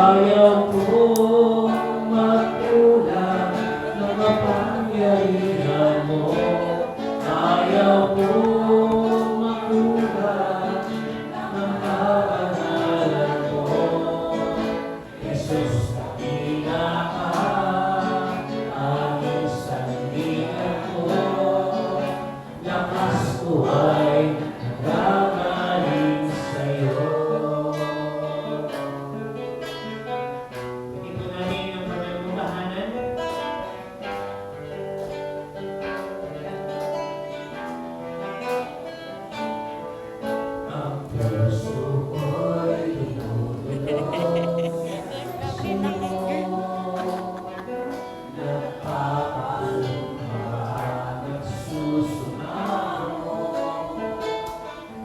Ayaw ko magkulang ng kapangyarihan mo. Ayaw ko magkulang ng kabanalan mo. Jesus, kanina ka, aking sandigan ko. Lakas ko ay nagagaling sa'yo. Ito namin ang magandang tahanan. Ang puso ko'y tinutulog sa'yo. Nagpapaluma, nagsusumaho.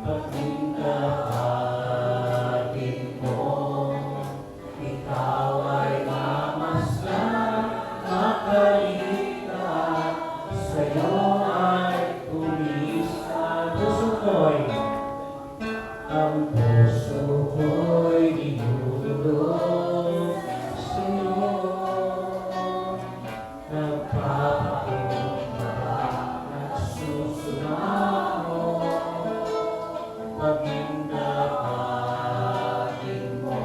Pagkindahagin mo, ikaw ay mamasdan, makalita, sa'yo ay pumisan. Puso ko'y, ang puso ko'y dinudulog sa'yo. Nagpapakumbaba, nagsusumaho. Pagindahagin mo,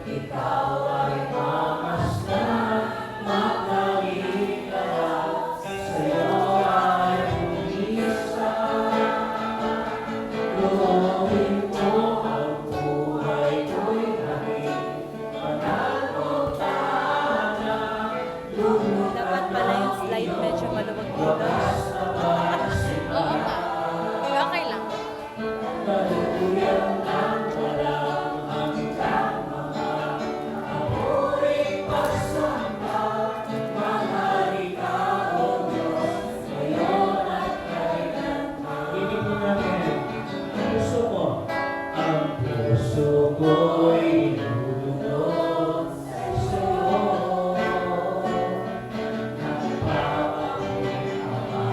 ikaw ay mamasdan, makalita, sa'yo ay pumisan. Loobin mo ang buhay ko'y naging pananampalataya. Dapat pala yung slide medyo maluwag dito. Wagas naman sila. Oo nga. Okay lang. Kalukuyan ng walang hanggang mga amoy pasamba. Mahal ikaw, O Diyos, ngayon at kailanman. Ibig mo namin, puso ko, ang puso ko'y dinudulog sa'yo. Nagpapakumbaba,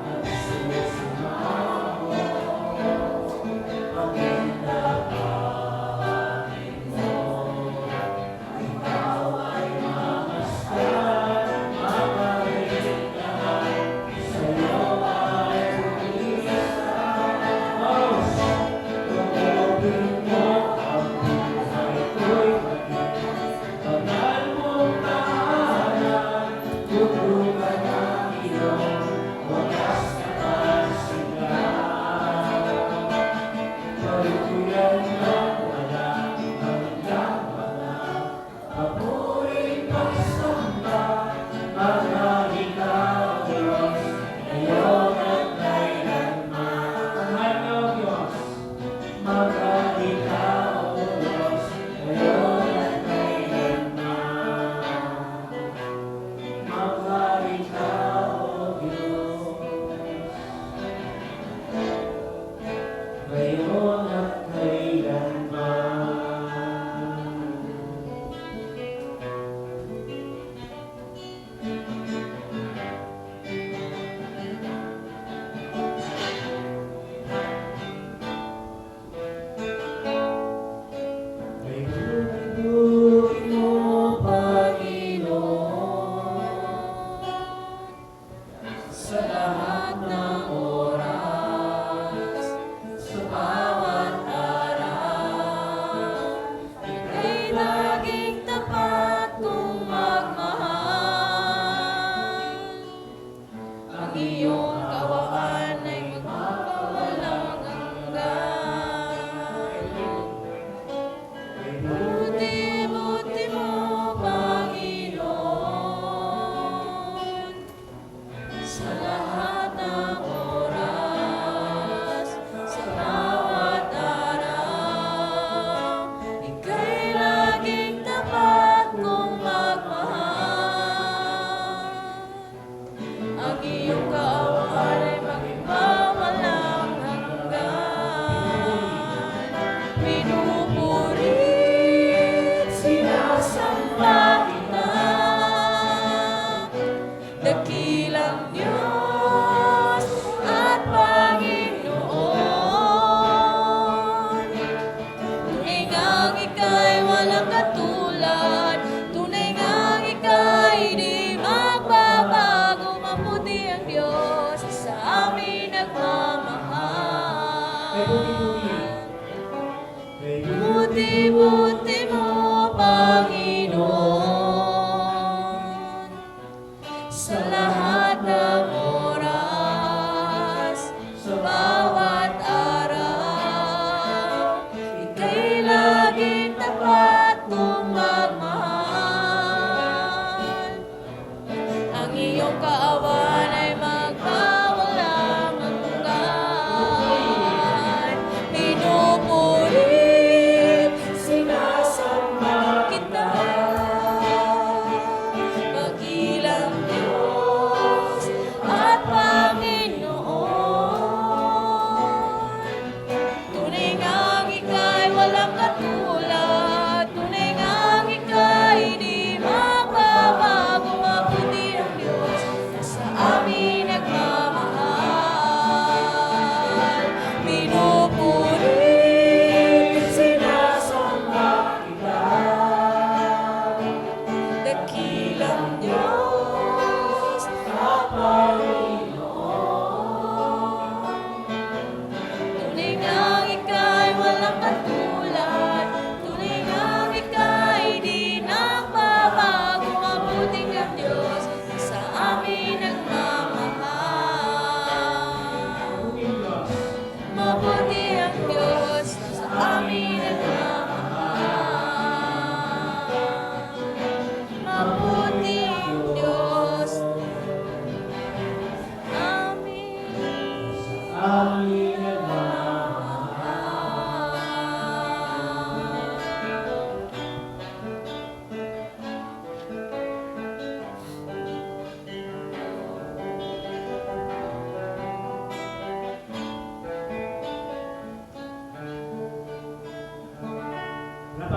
nagsusumaho. Pagindahagin mo, ikaw ay mamasdan, makalita, sa'yo ay pumisan. Loobin mo ang buhay ko'y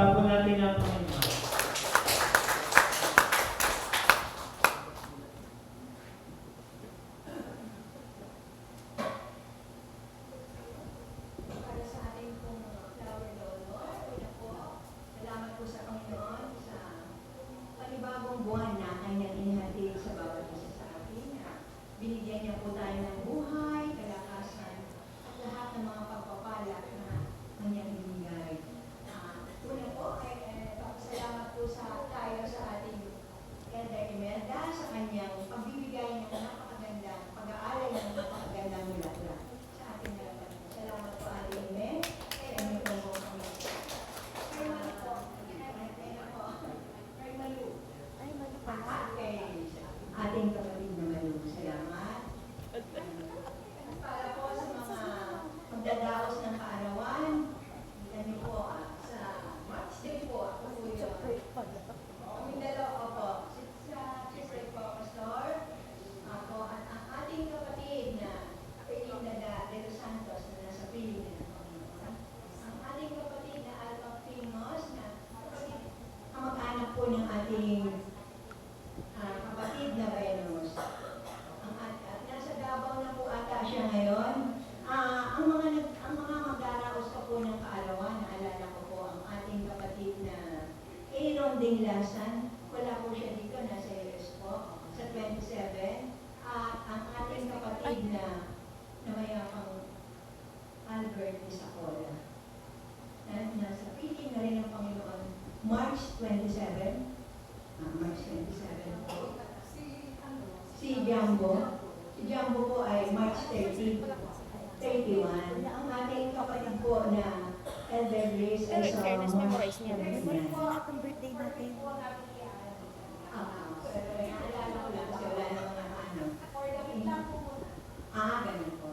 Pagpalaban po natin ang Panginoon. Para sa ating pong flower donor, una po, salamat po sa Panginoon sa panibagong buwan na kanyang inihatid sa bawat isa sa atin. Binigyan niya po tayo ng buhay, kalakasan, at lahat ng mga pagpapala na kanyang ibigay. Una po, salamat po tayo sa ating Elder Imelda sa kanyang pagbibigay ng napakagandang pag-aalay ng napakagandang bulaklak sa ating lahat. Salamat po, Ate Imel. Sa inyo po po kami. Salamat po. Kay Malu. Ay, mali pala. Kay ating kapatid na Malu. Salamat. Para po sa mga magdadaos ng kaarawan, kita niyo po sa March Day po. Ako po yun. Kaming dalawa po. Sa Tuesday po, Pastor. Ako at ang ating kapatid na Fernanda de los Santos na nasa piling ng Panginoon. Ang ating kapatid na Alpha Pinos na kapatid, kamag-anak po ng ating kapatid na Venus. At nasa Davao na po ata siya ngayon. Ang mga magdaraos pa po ng kaalawan, naalala ko po ang ating kapatid na Aaron Dinglasan. Wala po siya dito, nasa US po, sa 27. At ang ating kapatid na mayapang Albert Isacola. Nasa piling na rin ng Panginoon, March 27. March 27 po. Si Jumbo. Si Jumbo po ay March 31. Ang ating kapatid po na Elder Grace ay sa Fairness, memorize March niya. 29. Memorize niya lahat ng birthday natin. Naalala ko lang kasi wala namang ano. Ganun po.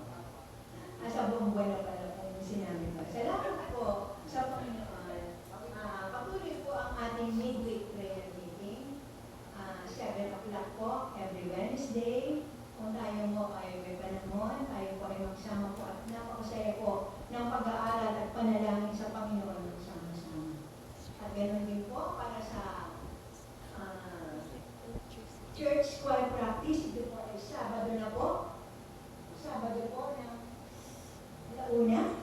Sa buong buwan na pala kung sinabi ko. Salamat po sa Panginoon. Patuloy po ang ating midweek prayer meeting. 7 o'clock po every Wednesday. Kung tayo mo ay may panahon, tayo po ay magsama po at napakasaya po ng pag-aaral at panalangin sa Panginoon magsama-sama. At ganoon din po para sa church choir practice. Ito po ay Sabado na po. Sabado po ng alauna.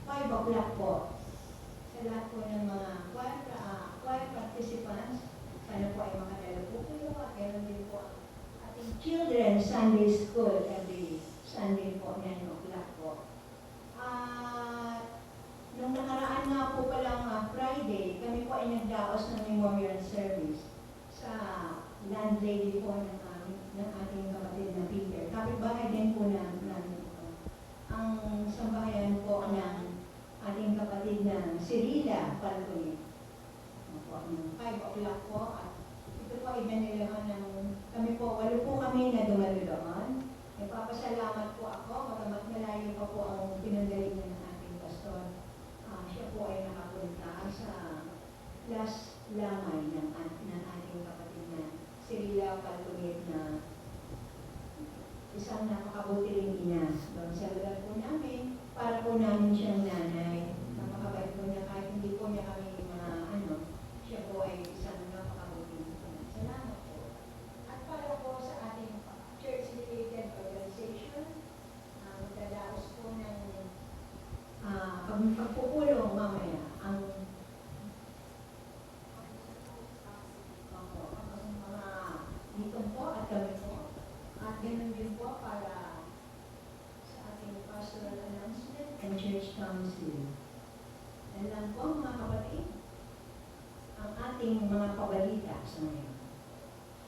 5 o'clock po. Sa lahat po ng mga choir participants, sana po ay makadala po kayo. At ganoon din po ang ating Children Sunday School every Sunday po, 9 o'clock po. Nung nakaraan nga po palang Friday, kami po ay nagdaos ng memorial service sa landlady po ng ating kapatid na Peter. Kapit-bahay din po namin ito. Ang sambahayan po ng ating kapatid na Cirila Palcoy. Ng 5 o'clock po. At ito po ay banilahan ng kami po, 8 po kami na dumalo doon. Nagpapasalamat po ako, magamat malayo pa po ang pinanggalingan ng ating pastor. Siya po ay nakapunta sa last lamay ng ating kapatid na Cirila Palcoy na isang napakabuti ring ina. Doon sa lugar po namin, para po namin siyang nanay. Napakabait po niya kahit hindi po niya kami siya po ay isang napakabuti ina. Salamat po. At para po sa ating church-related organization, magdadaos po ng pagpupulong mamaya ang mga dito po at kami po. At ganun din po para sa ating pastoral announcement and church council. Yan lang po mga kapatid, ang ating mga pabalita sa ngayon.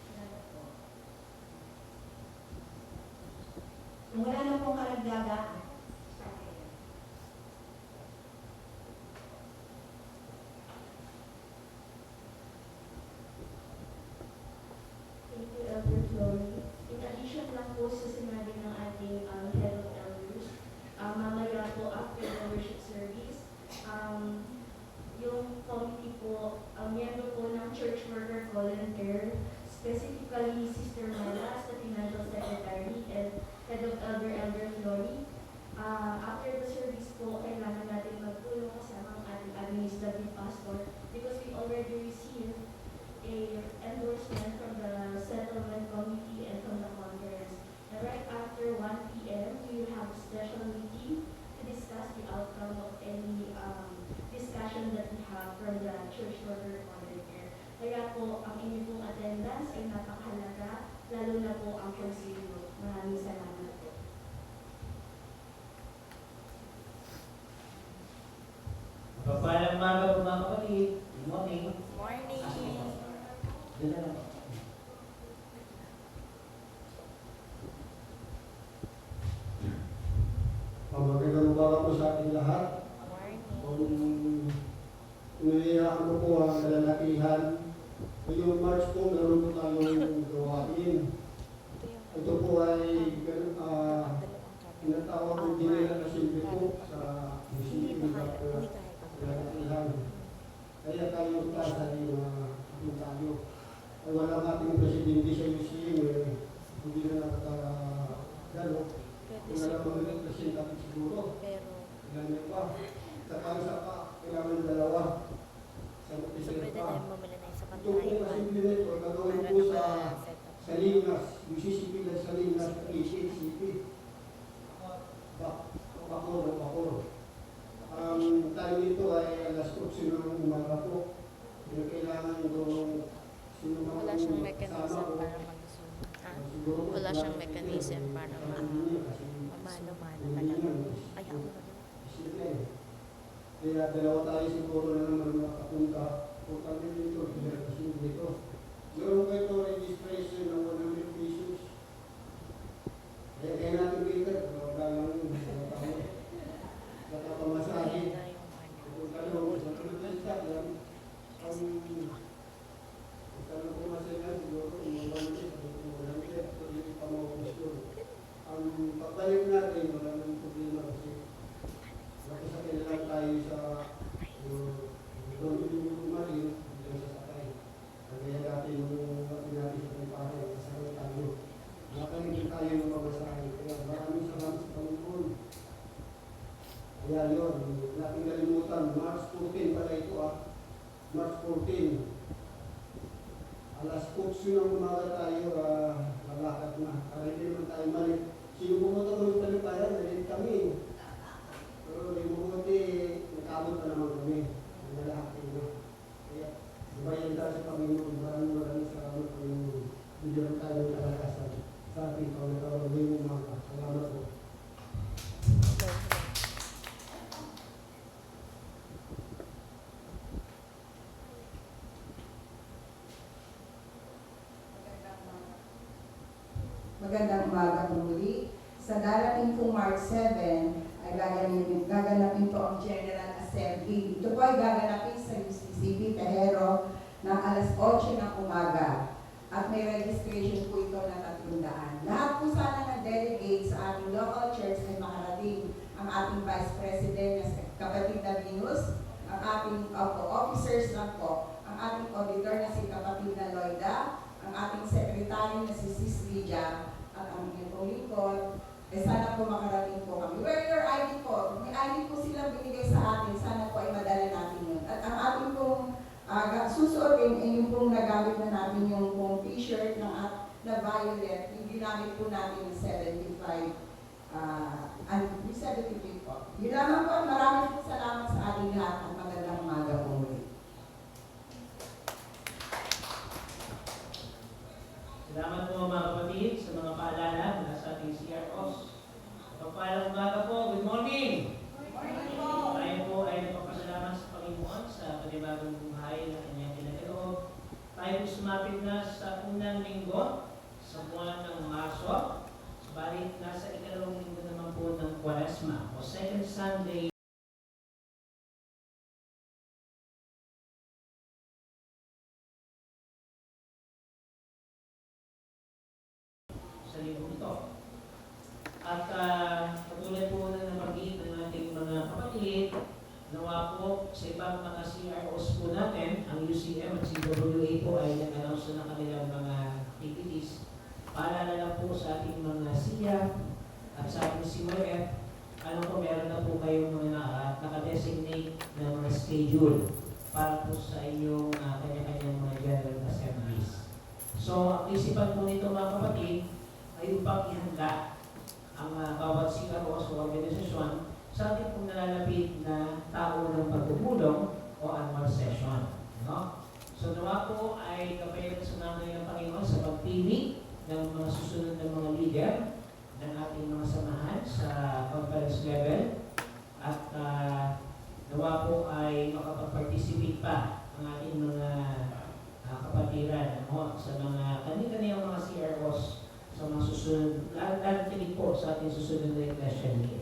Salamat po. Kung wala na pong karagdagaan, sa akin. Thank you, Elder Flory. In addition lang po sa sinabi ng ating head of elders, mamaya po after the worship service, yung committee po, miyembro po ng church worker volunteer, specifically Sister Malas, the financial secretary, and head of Elder Flory. After the service po, kailangan natin magtulong kasama from the Church Worker Order Care. Kaya po, ang inyong pong attendance ay napakahalaga, lalo na po ang konsilyo. Maraming salamat po. Mapagpalang umaga po mga kapatid. Good morning. Morning! Diyan na lang po. Magandang umaga po sa ating lahat. Morning! Kung inayaan ko po ang kalalakihan, ngayong March po, meron po tayong gawain. Ito po ay tinatawag ko din nila kasimple po sa munisipyo ng kalalakihan. Kaya tayo tatay na ating tayo. Ay walang ating presidente sa UCM, hindi na nakakagano. Kung alam mo nila presidente siguro. Pero, Ganyan pa. Saka isa pa, kailangan dalawa. Sa so opisina pwede pa. tayo mamili na isa pang Ito po masimple nito, gagawin po sa Linas, UCCP lang sa Linas, HHCP. Bakor. Ang time nito ay alas 8 ng umaga po. Kaya kailangan kung sino man Wala siyang mechanism kasama ko, para mag-zoom. Ah, siguro wala siyang mechanism para mamano-mano talaga. Ay, ako na din. Kaya dalawa tayo siguro na naman makapunta. Kung kami dito, kasi dito. Meron kayo ito registration ng 100 pesos. Kaya natin kita, wala lang yun. Nakapamasahe. Ayun na yung ano. Kung tanong, sa tulad yan, ang tanong ko masaya siguro, umawan siya, sabi ko, walang siya, ito yung pamawagos yun. Ang pagbalik natin, wala nang problema kasi bakit sa kailangan tayo sa doon yung umarin, hindi lang sasakay. Kaya natin yung natin sa pagpapay, kasama tayo. Nakaligin tayo ng pamasahe. Kaya maraming salamat sa Panginoon. Kaya yun, natin kalimutan, March 14 pala ito March 14. Alas 8 ng umaga tayo, lalakad na. Para hindi naman tayo mali. Sino pumunta kami palipayan, nalit kami. Pero yung buti, nakabot pa naman kami. Ang lalaki na. Kaya, bayan tayo sa Panginoon. Maraming salamat Panginoon. Hindi lang tayo ng kalakasan. Sa ating Panginoon, ngayong umaga. Salamat po. Magandang umaga po muli. Sa darating pong March 7 ay gaganapin po ang General Assembly. Ito po ay gaganapin sa UCCP Tehero ng alas 8 ng umaga. At may registration po ito na 300. Lahat po sana ng delegates sa ating local church ay makarating. Ang ating Vice President na kapatid na Venus, ang ating officers lang po, ang ating auditor na si kapatid na Loida, ang ating secretary na si Sis Lydia, at ang inyong pong lingkod, sana po makarating po kami. Where your ID po? May ID po silang binigay sa atin, sana po ay madala natin yun. At ang ating pong susuotin ay yung pong nagamit na natin yung pong t-shirt na violet, yung ginamit po natin yung 75, yung 75 po. Yun lamang po, maraming po salamat sa ating lahat at magandang umaga po muli. Salamat po mga kapatid sa mga paalala mula sa ating CROs. Pagpalang umaga po, good morning! Tayo po ay nagpapasalamat sa Panginoon sa panibagong buhay na kanyang pinagkaloob. Tayo po sumapit na sa unang linggo sa buwan ng Marso. Subalit nasa ikalawang linggo naman po ng Kwaresma o second Sunday sa linggo ito. At katulad po na nabanggit ng ating mga kapatid, nawa po sa ibang mga CROs po natin, ang UCM at CWA po ay nag-announce na kanilang mga activities. Paalala lang po sa ating mga SIA at sa ating CYF, ano po, meron na po kayong mga nakadesignate na mga schedule para po sa inyong kanya-kanyang mga general assemblies. So, ang isipan po nito mga kapatid ay upang ihanda ang bawat CROs o organisasyon sa ating pong nalalapit na tao ng pagpupulong o annual session. pa ang ating mga kapatiran, ano, sa mga kani-kaniyang mga CROs sa mga susunod, lalo po sa ating susunod na Iglesia Year.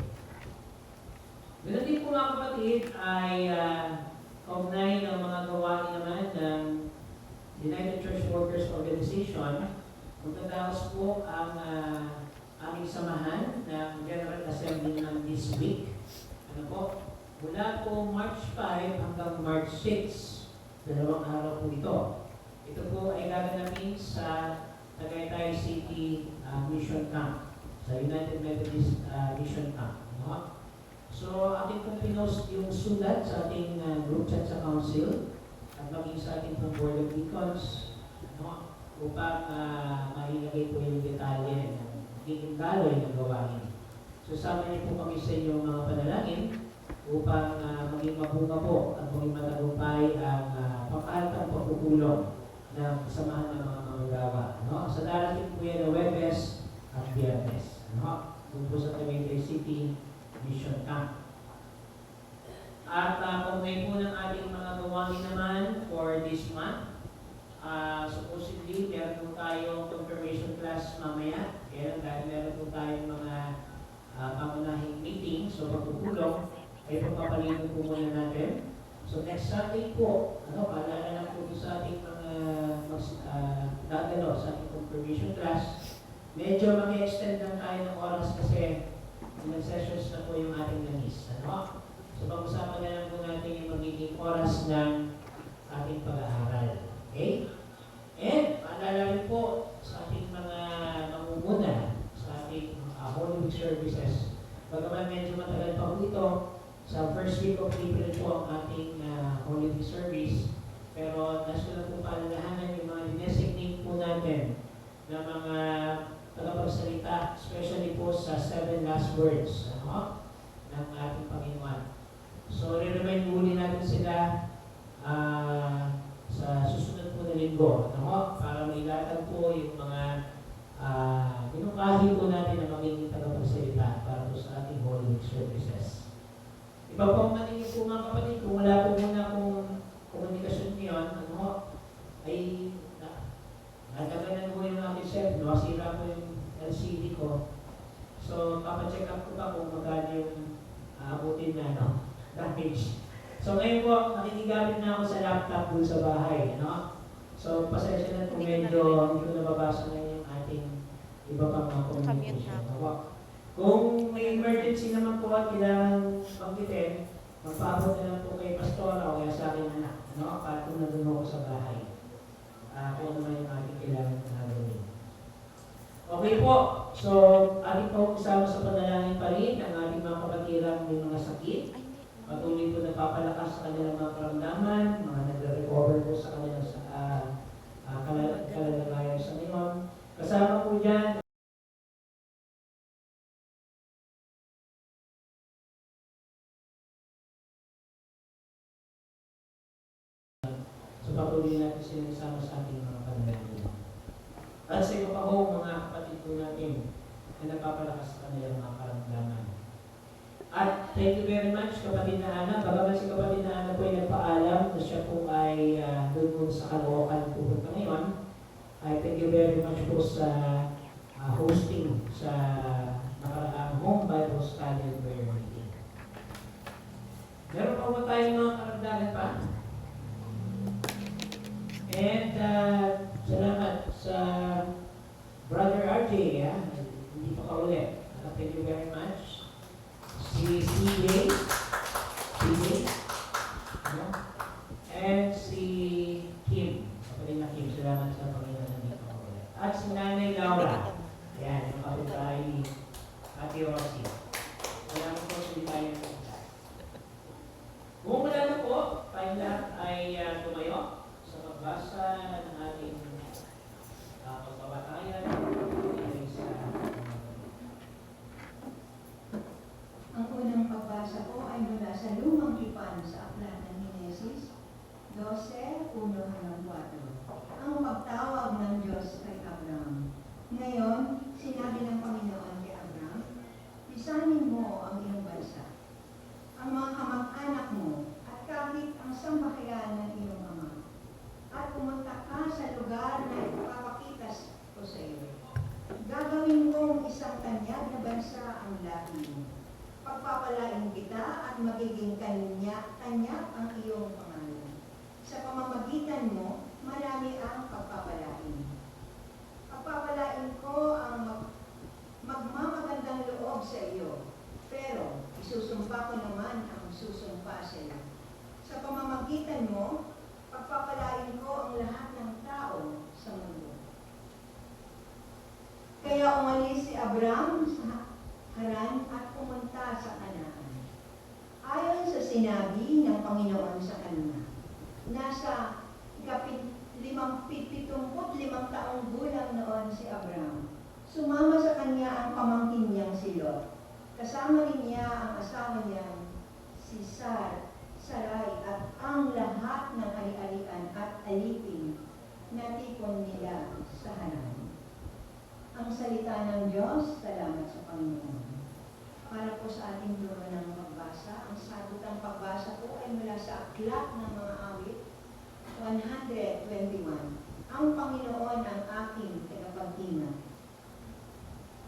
Ganun din po mga kapatid ay kaugnay ng mga gawain naman ng United Church Workers Organization. Magdadaos po ang aming samahan ng General Assembly ng this week. Ano po? Mula po March 5 hanggang March 6, 2 araw po ito. Ito po ay gaganapin sa Tagaytay City Mission Camp, sa United Methodist Mission Camp. No? So, ating pong pinost yung sulat sa ating group chat sa council at maging sa ating pong board of deacons, no? Upang mailagay po yung detalye ng magiging daloy ng gawain. So, sama niyo po kami sa inyong mga panalangin upang maging mabunga po at maging matagumpay ang pangkalatang pagpupulong ng samahan ng mga manggagawa. No? Sa darating po yan na Webes at Biyernes. No? Doon po sa Tagaytay City Mission Camp. At kaugnay po ng ating mga gawain naman for this month, supposedly meron po tayong confirmation class mamaya. Kaya dahil meron po tayong mga pangunahing meeting, so pagpupulong, ay pagpapalitan po muna natin. So next Sunday po, paalala lang po sa ating mga dadalo sa ating confirmation class. Medyo mag-extend lang tayo ng oras kasi ilang sessions na po yung ating langis. So pag-usapan na lang po natin yung magiging oras ng ating pag-aaral. Okay? And paalala rin po sa ating mga mamumuna sa ating Holy Week services. Bagaman medyo matagal pa po ito, sa first week of April po ang ating Holy Week service. Pero nasa na po palalahanan yung mga designate po natin na mga tagapagsalita, especially po sa 7 last words ng ating Panginoon. So, re-remind muli natin sila sa susunod po na linggo, para mailatag po yung mga binungkahi po natin na magiging tagapagsalita para po sa ating Holy Week services. Iba pong matingin po mga kapatid, kung wala po muna akong komunikasyon ngayon, ay nagkaganan po yung aking set, nasira po yung LCD ko. So, papacheck up ko pa kung magkano yung abutin na damage. So, ngayon po, nakikigamit na ako sa laptop doon sa bahay. So, pasensya na kung medyo hindi ko nababasa ngayon yung ating iba pang mga communication. Kung may emergency naman po at kailangan pagbitin, magpaabot na lang po kay Pastora o kaya sa akin anak. Para kung nandun ako sa bahay. Kung ano man yung ating kailangan na gawin. Okay po. So, ating po kasama sa panalangin pa rin ang ating mga kapatirang may mga sakit. Patuloy po nagpapalakas sa kanilang mga karamdaman, mga nagre-recover po sa kanilang kalalagayan sa ngayon. Kasama po dyan, so patuloy natin sinasama sa ating mga panalangin. At sa iyo pa ho, mga kapatid po natin na nagpapalakas sa kanilang mga karamdaman. At thank you very much, kapatid na Ana. Bagaman si kapatid na Ana po ay nagpaalam na siya po ay doon sa Caloocan pupunta ngayon, ay thank you very much po sa hosting sa nakaraang Home Bible Study and Prayer Meeting. Meron pa ba tayong mga karagdagan pa? And salamat sa Brother RJ, hindi pa ka ulit. Thank you very much. Si CJ, and si Kim, kapatid na Kim, salamat sa Panginoon na dito ko ulit. At si Nanay Laura, yan, yung kapitbahay ni Ate Rosie. Salamat po sa tayo ng kita. Kung wala na po, tayong lahat ay tumayo sa pagbasa ng ating pagbabatayan sa Ang unang pagbasa ko ay mula sa Lumang Tipan sa Aklat ng Henesis 12:1-4. Ang pagtawag ng Diyos kay Abraham. Ngayon, sinabi ng Panginoon kay Abraham, "Pisanin mo ang iyong bansa, ang mga kamag-anak mo, at kahit ang sambahayan ng at magiging kanya ang iyong pangalan. Sa pamamagitan mo, marami ang pagpapalain. Pagpapalain ko ang magmamagandang loob sa iyo, pero isusumpa ko naman ang susumpa sa iyo. Sa pamamagitan mo, pagpapalain ko ang lahat ng tao sa mundo. Kaya umalis si Abram sa Haran at pumunta sa Kanaan. Ayon sa sinabi ng Panginoon sa kanya, nasa 75 taong gulang noon si Abram. Sumama sa kanya ang pamangkin niyang si Lot. Kasama rin niya ang asawa niyang si Sarai at ang lahat ng ari-arian at alipin na tipon nila sa Haran. Ang salita ng Diyos, salamat sa Panginoon. Para po sa ating duro ng pagbasa, ang sagutang pagbasa po ay mula sa Aklat ng Mga Awit, 121. Ang Panginoon ang aking tagapag-ingat.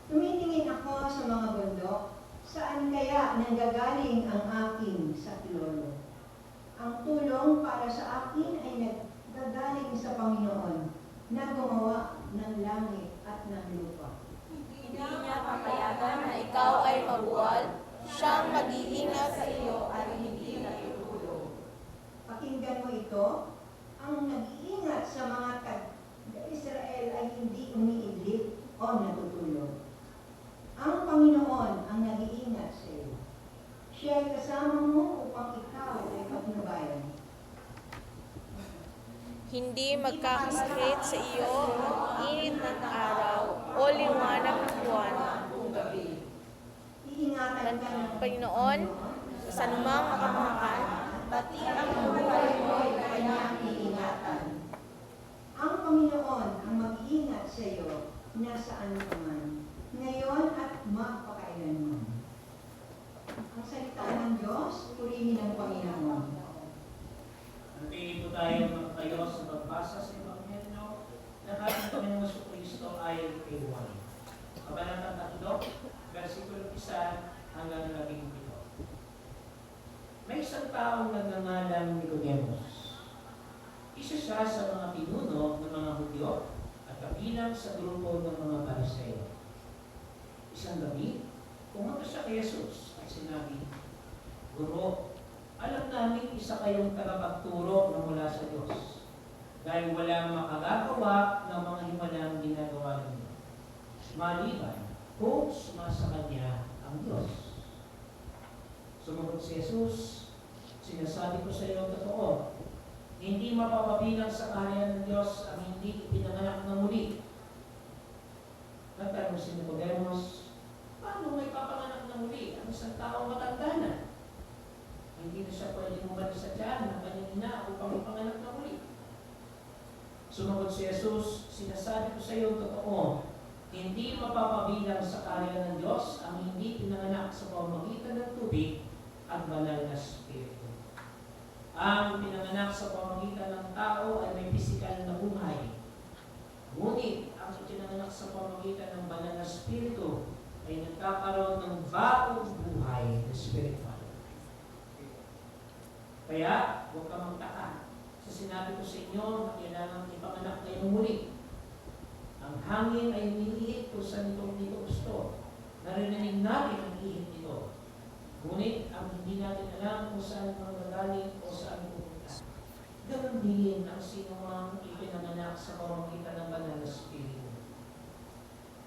Tumitingin ako sa mga bundok, saan kaya nanggagaling ang aking saklolo? Ang tulong para sa akin ay naggagaling sa Panginoon na gumawa ng langit at ng lupa. Hindi niya papayagan na ikaw ay mabuwal, siyang mag-iingat sa iyo at hindi natutulog. Pakinggan mo ito, ang nag-iingat sa mga taga-Israel ay hindi umiidlip o natutulog. Ang Panginoon ang nag-iingat sa iyo. Siya ay kasama mo upang ikaw ay patnubayan. Hindi magkakasakit sa iyo ang init ng araw o liwanag ng buwan kung gabi. Iingatan ka ng Panginoon, sa anumang makamakan, pati ang buhay mo ay kanyang iingatan. Ang Panginoon ang mag-iingat sa iyo nasaan ka man, ngayon at magpakailanman. Ang salita ng Diyos, purihin ng Panginoon. Napili po tayo magkayo sa pagbasa sa Ebanghelyo ng ating Panginoong Jesucristo ayon kay Juan. Kabanatang 3, versikulo 1 hanggang 17. May isang taong nagngangalang Nicodemus. Isa siya sa mga pinuno ng mga Hudyo at kabilang sa grupo ng mga Pariseo. Isang gabi, pumunta siya kay Jesus at sinabi, Guro, alam namin isa kayong tagapagturo na mula sa Diyos dahil walang makagagawa ng mga himalang ginagawa ninyo. Maliban kung sumasa Kanya ang Diyos. Sumagot si Jesus, sinasabi ko sa iyo totoo, hindi mapapabilang sa kaharian ng Diyos ang hindi ipinanganak na muli. Nagtanong si Nicodemus, paano may papanganak na muli ang isang taong matanda na? Hindi na siya pwedeng bumalik sa tiyan ng kanyang ina upang ipanganak na muli. Sumagot si Jesus, sinasabi ko sa iyo totoo, hindi mapapabilang sa kaharian ng Diyos ang hindi pinanganak sa pamamagitan ng tubig at banal na Espiritu. Ang pinanganak sa pamamagitan ng tao ay may pisikal na buhay. Ngunit ang pinanganak sa pamamagitan ng banal na Espiritu ay nagkakaroon ng bagong buhay na spiritual. Kaya, huwag ka magtaka. Sa sinabi ko sa inyo na kailangan ipanganak kayo ng muli. Ang hangin ay umihihit kung saan itong dito gusto. Narinig natin ang ihip nito. Ngunit ang hindi natin alam kung saan manggagaling o saan pupunta. Ganun din ang sinumang ipinanganak sa pamamagitan ng banal na Espiritu.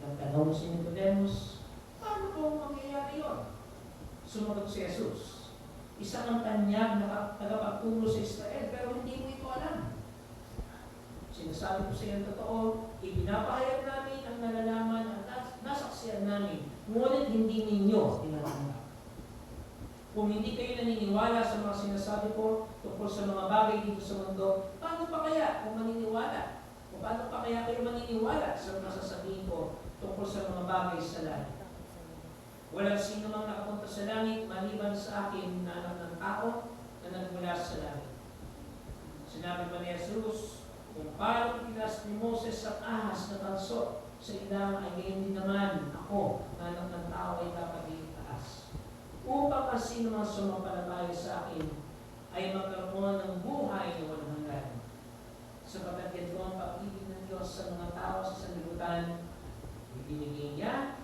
Nagtanong si Nicodemus, paano po mangyayari yun? Sumagot si Jesus, isa ang tanyag na tagapagturo sa Israel, pero hindi mo ito alam. Sinasabi ko sa iyo totoo, ipinapahayag namin ang nalalaman at nasaksiyan namin, ngunit hindi ninyo tinatanggap. Kung hindi kayo naniniwala sa mga sinasabi ko tungkol sa mga bagay dito sa mundo, paano pa kaya kung maniniwala? O paano pa kaya kayo maniniwala sa mga sasabihin ko tungkol sa mga bagay sa langit? Walang sino mang nakapunta sa langit maliban sa akin na anak ng tao na nagmula sa langit. Sinabi pa ni Jesus, kung paano tinas ni Moses ang ahas na tanso sa ilang ay gayon din naman ako na anak ng tao ay dapat itaas. upang kasi naman sumampalataya sa akin ay magkaroon ng buhay na walang hanggan. Sapagkat ito ang pag-ibig ng Diyos sa mga tao sa sanlibutan, ibinigay niya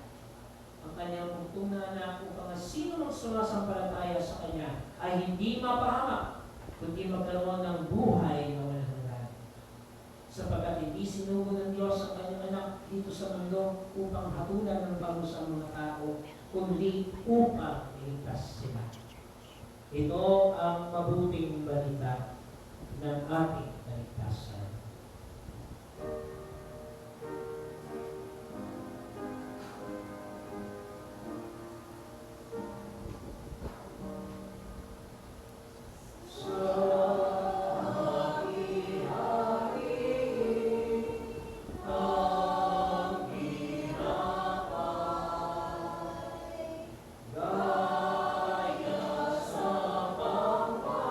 ang kanyang pagtuna na upang sino mang sumasampalataya sa Kanya ay hindi mapahamak, kundi magkaroon ng buhay na walang hanggan. Sapagkat hindi sinugo ng Diyos ang kanyang anak dito sa mundo upang hatulan ng parusa ang mga tao, kundi upang iligtas sila. Ito ang mabuting balita ng ating kaligtasan. Gaya sa pagpanginoon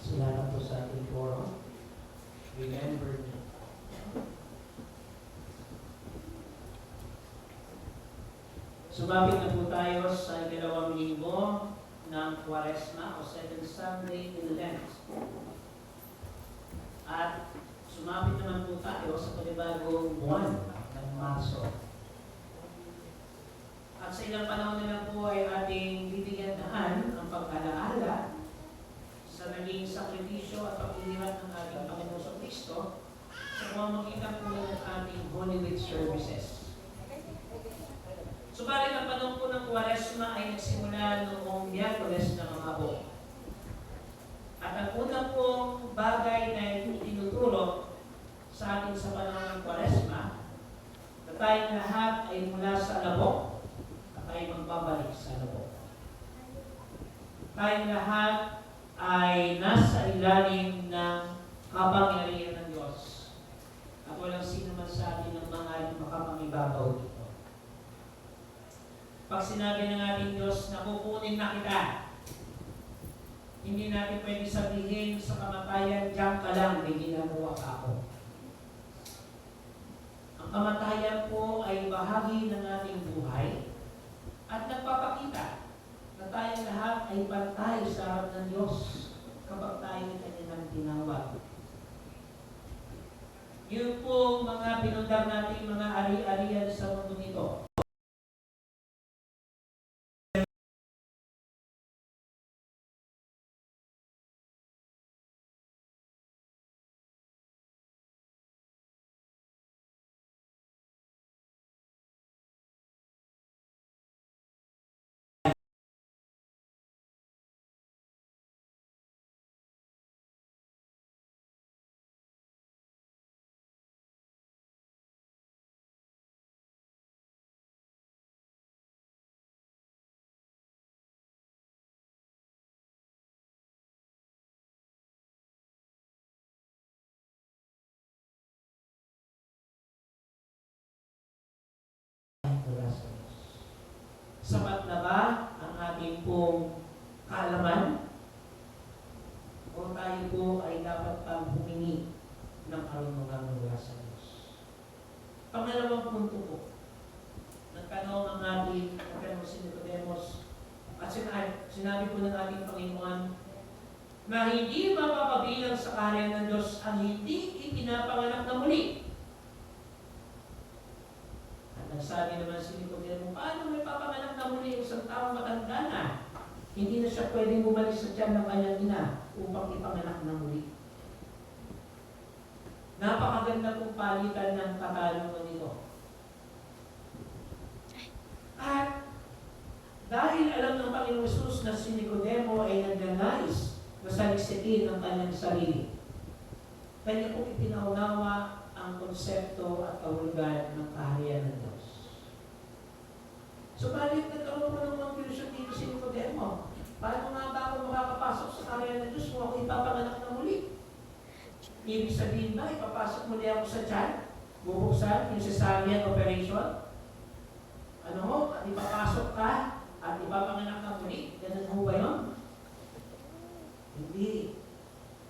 Sila na po sa ating forum. Remember me. Sumapit na po tayo sa ikalawang linggo ng Quaresma o Second Sunday in Lent. At sumapit naman po tayo sa panibagong buwan ng Marso. At sa ilang panahon na lang po ay ating bibigyan daan ang pag-alaala sa naging sakripisyo at paglilihat ng ating Panginoon sa Kristo sa pamamagitan po ng ating Holy Week services. Subalit ang panahon po ng Quaresma ay nagsimula noong Miyerkules ng Hapon. At ang unang pong bagay na itinuturo sa atin sa panahon ng Quaresma na tayong lahat ay mula sa labok at tayo magbabalik sa labok. Tayong lahat ay nasa ilalim ng kapangyarihan ng Diyos. At walang sino man sa atin ang mga makapangibabaw dito. Pag sinabi ng ating Diyos na kukunin na kita, hindi natin pwede sabihin sa kamatayan, diyan ka lang, may ginagawa ka ako. Ang kamatayan po ay bahagi ng ating buhay at nagpapakita na tayong lahat ay pantay sa harap ng Diyos kapag tayo ay kanyang tinawag. Yun po mga pinundar natin mga ari-arian sa mundo nito. Sapat na ba ang ating pong kaalaman? O tayo po ay dapat pang humingi ng karunungan mula sa Diyos? Pangalawang punto po, nagtanong ang ating si Nicodemus at sinabi po ng ating Panginoon na hindi mapapabilang sa kaharian ng Diyos ang hindi ipinapanganak na muli. Nagsabi naman si Nicodemo, paano may papanganak na muli yung isang taong matanda na? Hindi na siya pwedeng bumalik sa tiyan ng kanyang ina upang ipanganak na muli. Napakaganda pong palitan ng katanungan nito. At dahil alam ng Panginoon Jesus na si Nicodemo ay nagnanais na saliksikin ang kanyang sarili, kanya pong ipinaunawa ang konsepto at kahulugan ng kaharian ng Diyos. Subalit nagkaroon mo ng confusion dito si Nicodemo. Paano nga ba ako makakapasok sa kaharian ng Diyos kung ako ipapanganak na muli? Ibig sabihin ba, ipapasok muli ako sa tiyan? Bubuksan yung cesarean operation? Ano mo? At ipapasok ka at ipapanganak na muli? Ganun mo ba yun? Hindi.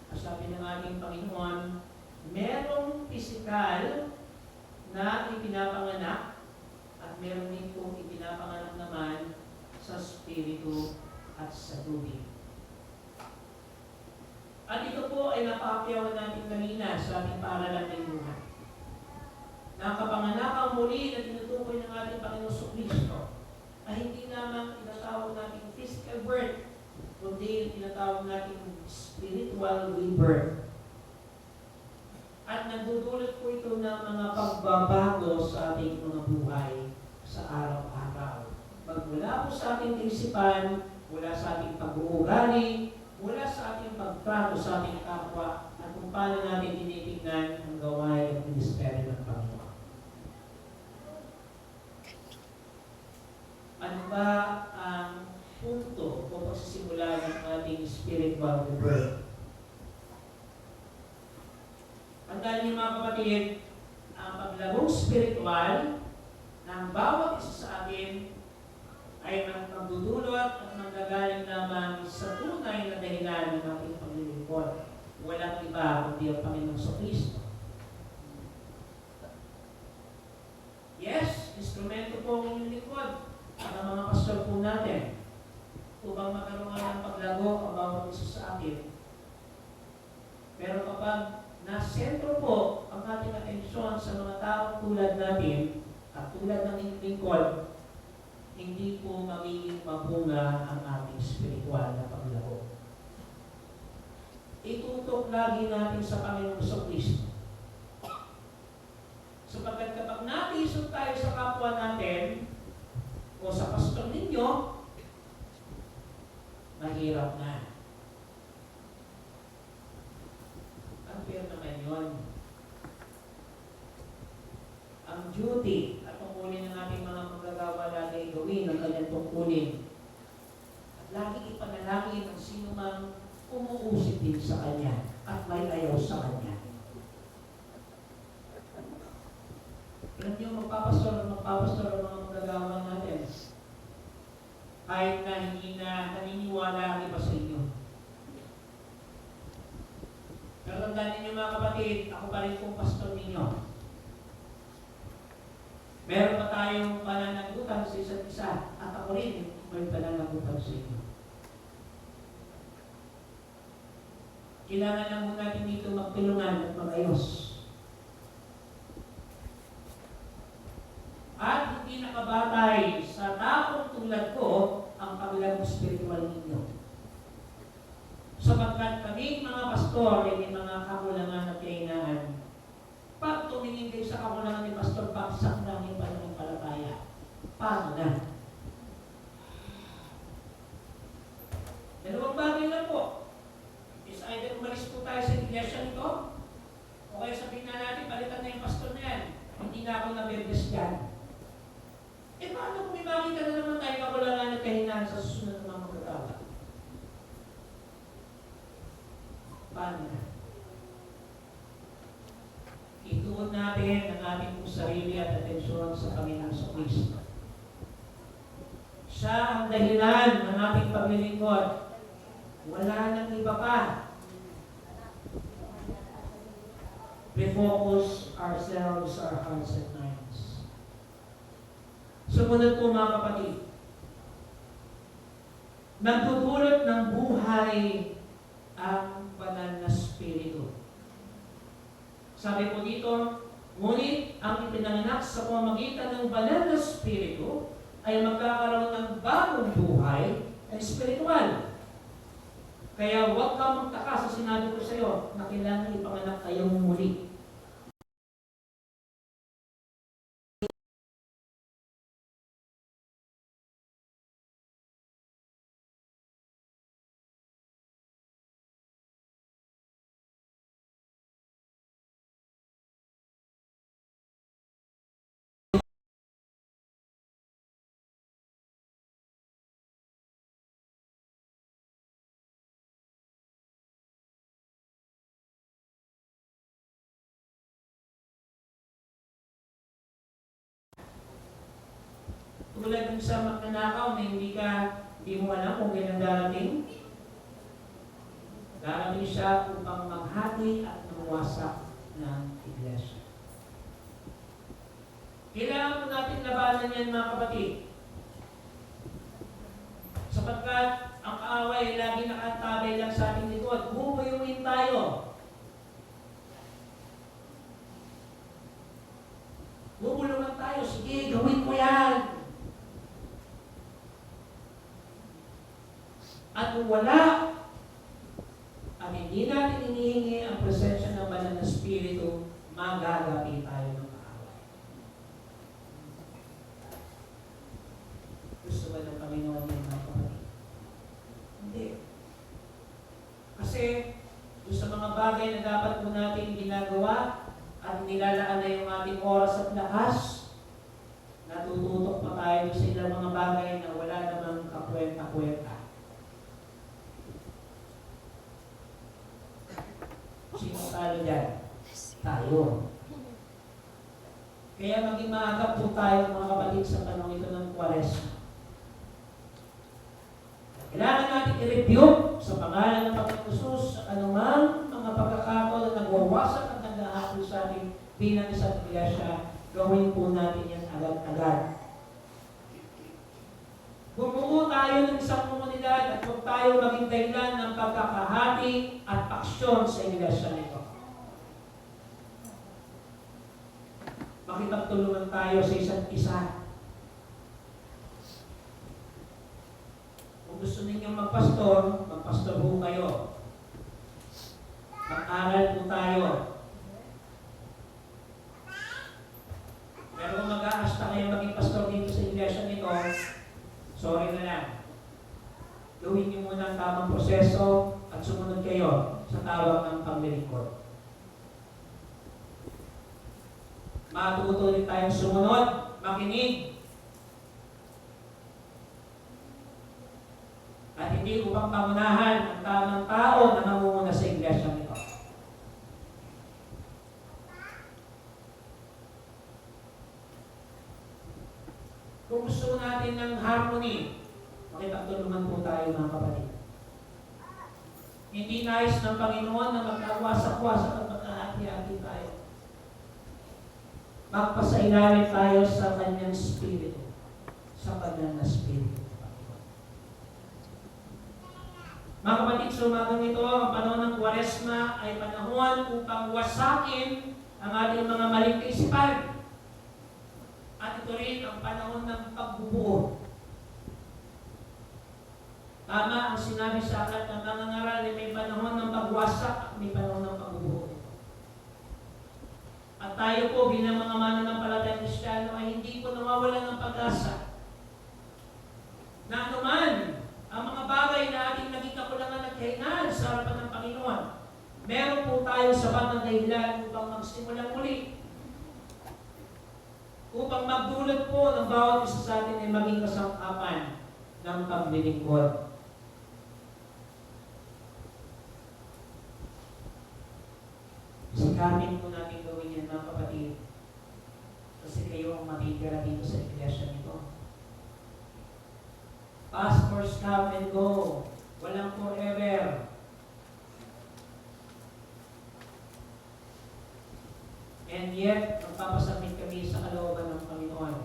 Ang sabi ng ating Panginoon, merong pisikal na ipinapanganak at meron din pong ipinapanganak naman sa spirito at sa tubig. At ito po ay napakyawan natin kanina sa ating paaralan ng buhay. Nakapanganakang muli na tinutukoy ng ating Panginoon Kristo ay hindi lamang tinatawag natin physical birth, kundi tinatawag natin spiritual rebirth. At nagdudulot po ito ng mga pagbabago sa ating mga buhay sa araw-araw. Magmula po sa ating isipan, mula sa ating pag-uugali, mula sa ating pagtrato sa ating kapwa, at kung paano natin tinitignan ang gawain at ministeryo ng Panginoon. Ano ba ang punto o pagsisimula ng ating spiritual rebirth? Ang dahil mga kapatid, ang paglabong spiritual ng bawat isa sa atin ay magdudulot at manggagaling naman sa tunay na dahilan ng ating paglilingkod. kundi ang Panginoong Kristo. Yes, instrumento po ang inyong lingkod para mga pastor po natin upang magkaroon ng paglago ang bawat isa sa akin. Pero kapag nasentro po ang ating atensyon sa mga taong tulad natin at tulad ng inyong lingkod, hindi po magiging mabunga ang ating spiritual na paglago. Itutok lagi natin sa Panginoong Kristo. Sapagkat kapag natisod tayo sa kapwa natin o sa pastor ninyo, mahirap na. Unfair naman yun. Ang duty at tungkulin ng ating mga magagawa lagi gawin ang kanyang tungkulin. At lagi ipanalangin ang sino mang umuusip din sa kanya at may ayaw sa kanya. Alam niyo, magpapastor ang mga magagawa natin. Kahit na hindi na naniniwala ang iba sa inyo. Pero tandaan ninyo mga kapatid, ako pa rin pong pastor ninyo. Meron pa tayong pananagutan sa isa't isa at ako rin may pananagutan sa inyo. Kailangan lang mo natin dito magtulungan at mag-ayos. At hindi nakabatay sa taong tulad ko ang kabilang spiritual ninyo. Sapagkat kaming mga pastor ay may mga kakulangan at kahinaan. Pag tumingin kayo sa kakulangan ni Pastor, baksak na ang pananampalataya. Paano na? Dalawang bagay lang po. Is either umalis po tayo sa iglesia nito, o kaya sabihin na natin, balitan na yung pastor na yan. Hindi na ako nabibes dyan. Eh paano kung may makita na naman tayo kakulangan at kahinaan sa susunod ng mga magagawa? Paano na? Ituon natin ang ating pong sarili at atensyon sa Panginoong Kristo. Siya ang dahilan ng ating paglilingkod. Wala nang iba pa. Refocus ourselves, our hearts and minds. Sumunod po mga kapatid. Nagdudulot ng buhay ang banal na spirito. Sabi po dito, ngunit ang ipinanganak sa pamamagitan ng banal na spirito ay magkakaroon ng bagong buhay na spiritual. Kaya huwag kang magtaka sa sinabi ko sa iyo na kailangan ipanganak kayo muli. Tulad ng sa magnanakaw na hindi mo alam kung kailan darating. Darating siya upang maghati at mawasak ng iglesia. Kailangan po natin labanan yan mga kapatid. Sapagkat ang kaaway ay lagi nakatabay lang sa ating likod. Bubuyuin tayo. Bubulungan tayo. Sige, gawin mo yan. At kung wala, at hindi natin inihingi ang presensya ng banal na spirito, magagapi tayo ng kaaway. Gusto ba ng Panginoon yan mga kapatid? Hindi. Kasi doon sa mga bagay na dapat po natin ginagawa at nilalaan na yung ating oras at lakas, natututok pa tayo sa ilang mga bagay na wala namang kakwenta-kwenta. Sino tayo dyan? Tayo. Kaya maging maagap po tayo mga kapatid sa panahon ito ng Kwaresma. Kailangan natin i-review sa pangalan ng Panginoon Jesus sa anumang mga pagkakataon na nagawa bilang isang iglesia, gawin po natin yan agad-agad. Bumuo tayo ng isang komunidad at huwag tayo maging dahilan ng pagkakahati at paksyon sa iglesia nito. Makipagtulungan tayo sa isa't isa. Kung gusto ninyong magpastor po kayo. Mag-aral po tayo. Pero kung mag-aasta kayo maging pastor dito sa iglesia nito, sorry na lang. Gawin niyo muna ang tamang proseso at sumunod kayo sa tawag ng paglilingkod. Matuto rin tayong sumunod, makinig. At hindi upang pangunahan ang tamang tao na namumuna sa iglesia nito. Kung gusto natin ng harmony, makipagtulungan po tayo mga kapatid. Hindi nais ng Panginoon na magkawasak-wasak at magkahati-hati tayo. Magpasailalim tayo sa Kanyang Espiritu, sa Kanyang Espiritu. Mga kapatid, sa umagang ito, ang panahon ng Kwaresma ay panahon upang wasakin ang ating mga maling kaisipan. At ito rin ang panahon ng pagbubuo. Tama ang sinabi sa akin ng mga ngaral ay may panahon ng pagwasak at may panahon ng pagbubuo. At tayo po bilang mga mananampalatayang Kristiyano ay hindi po nawawalan ng pag-asa na anuman ang mga bagay na ating naging kakulangan at kahinaan sa harapan ng Panginoon, meron po tayo sapat na dahilan upang magsimulang muli. Upang magdulot po ng bawat isa sa atin ay maging kasangkapan ng paglilingkod. Sikapin po natin gawin yan mga kapatid. Kasi kayo ang matitira dito sa iglesia nito. Pastors come and go. Walang forever. And yet, magpapasabit kami sa kalooban ng Panginoon.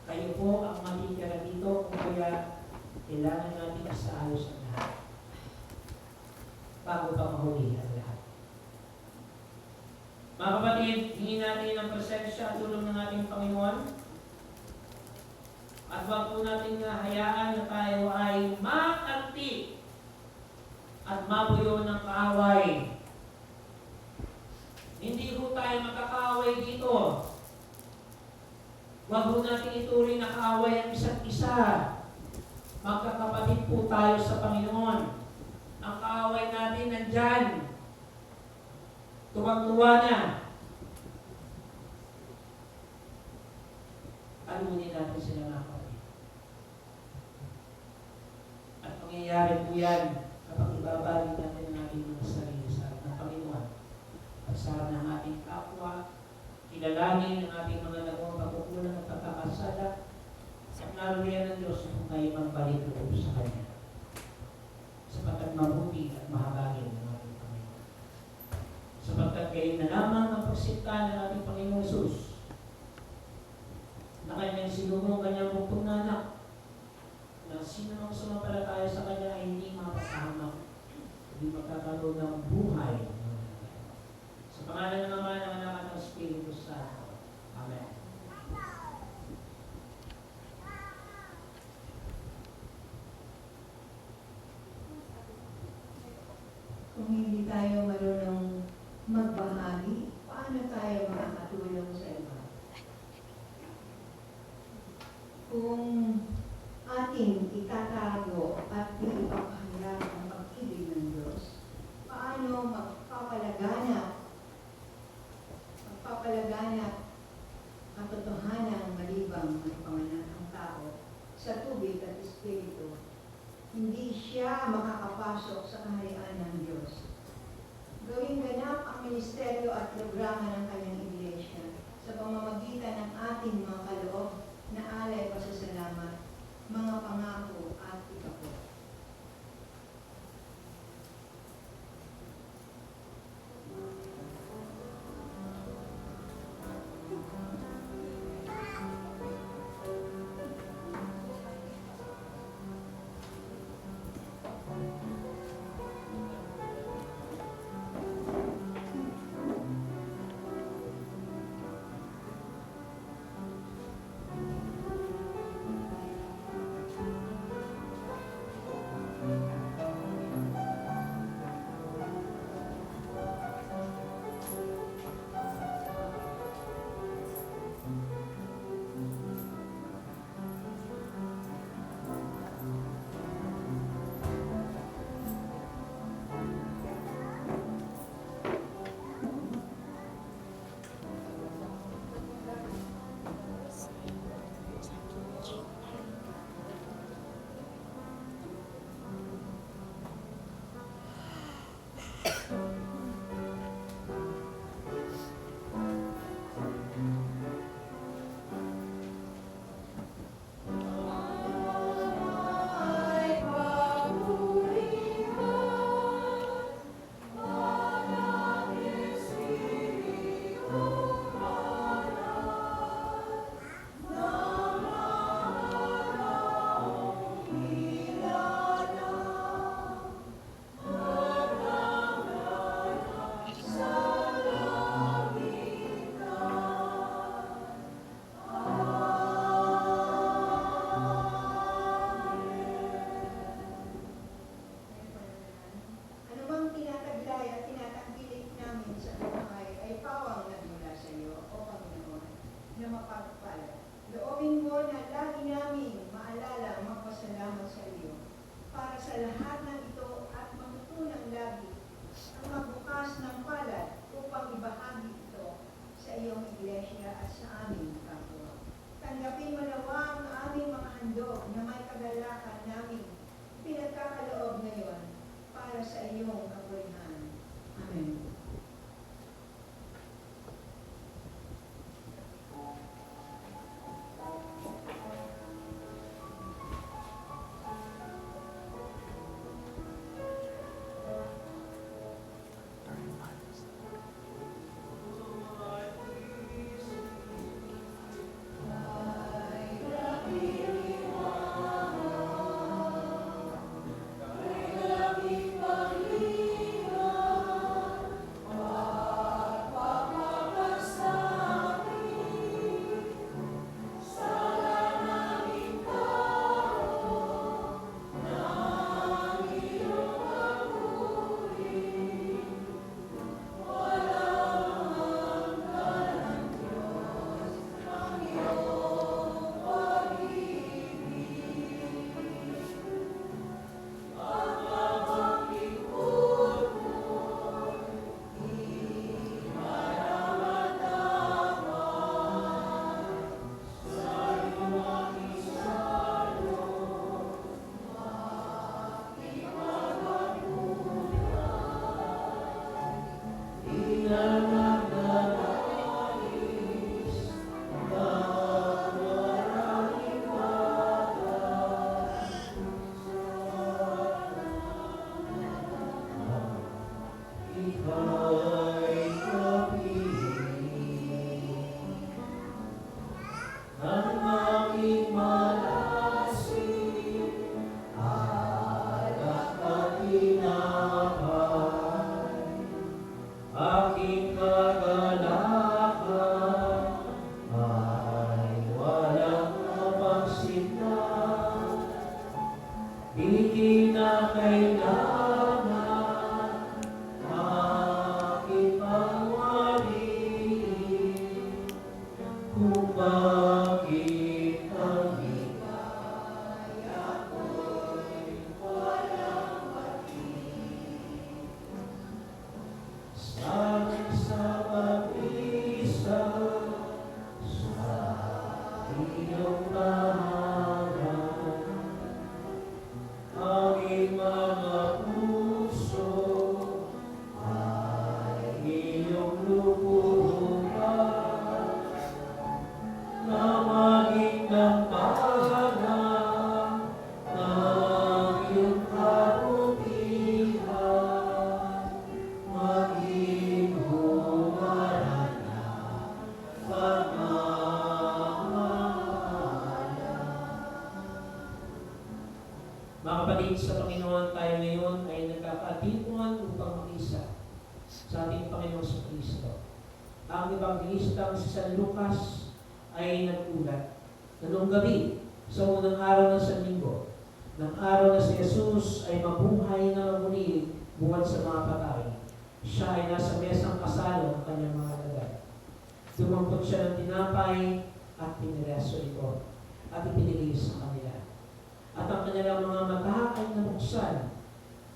Kayo po ang matitira dito, kung kaya kailangan natin isaayos ang lahat bago pa mahuli ang lahat. Mga kapatid, hingin natin ang presensya at tulong ng ating Panginoon. At wag po natin hayaan na tayo ay makanti at mabuyo ng kaaway. Hindi po tayo magkakaaway dito. Wag po natin ituring na kaaway ang isa't isa. Magkakapatid po tayo sa Panginoon. Ang kaaway natin nandyan. Tuwang-tuwa na. Alunin natin sila mga kapatid. At mangyayari po yan kapag ibabalik natin ang ating mga sarili sa harap ng Panginoon. At sa harap ng ating kapwa, kilalanin ang ating mga nagawang pagkukulang at pagkakasala at naroon ng Diyos kung tayo magbalik loob sa Kanya. Sapagkat mabuti at mahabagin ng ating Panginoon. Sapagkat kayo na lamang ang pagsinta ng ating Panginoon Jesus na Kanyang sinumong Kanyang buktong na anak na sino ang sumampalataya sa Kanya ay hindi mapapahamak, hindi magkakaroon ng buhay. Sa pangalan ng Ama, ng Anak at ng Espiritu Santo. Amen. Kung hindi tayo marunong magbahagi, paano tayo makakatulong sa iba? Kung ating itatago at ipapahayag ang pag-ibig ng Diyos, paano magpapalaganap ang totohanan malibang ng pangalan ng tao sa tubig at espiritu? Hindi siya makakapasok sa kaharian ng Diyos. Gawing ganap ang ministeryo at programa ng kanyang iglesia sa pamamagitan ng ating mga kaloob na alay pasasalamat, mga pangako at ipako. ngayon ay nagkakatipon upang makisa sa ating Panginoong Kristo. Ang Evangelistang si San Lucas ay nagkulat na noong gabi sa unang araw ng Sanlinggo, ng araw na si Jesus ay mabuhay na muli buwan sa mga patay. Siya ay nasa mesang kasalo ng kanyang mga alagad. Dumampot siya ng tinapay at pinireso ito at ipinigay sa kanila. At ang kanilang mga mata ay nabuksan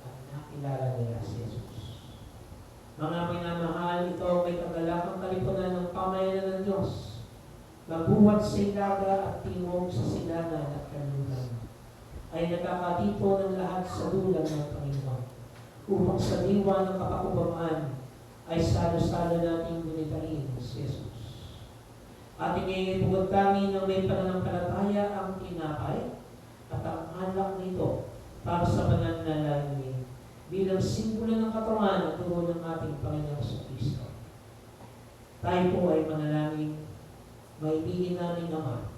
at nakilala nila si Jesus. Mga minamahal, ito may kagalakang kalipunan ng pamayanan ng Diyos. Mabuhat sa ilaga at timog sa silangan at kanluran. Ay nagkakatipo ng lahat sa dulang ng Panginoon. Upang sa diwa ng kapakubamaan ay salo-salo nating gunitain si Jesus. At iniibugod kami ng may pananampalataya ang tinapay at ang alak nito para sa banal na layunin bilang simbolo ng katawan at dugo ng ating Panginoong Kristo. Tayo po ay manalangin, maibigin namin Ama,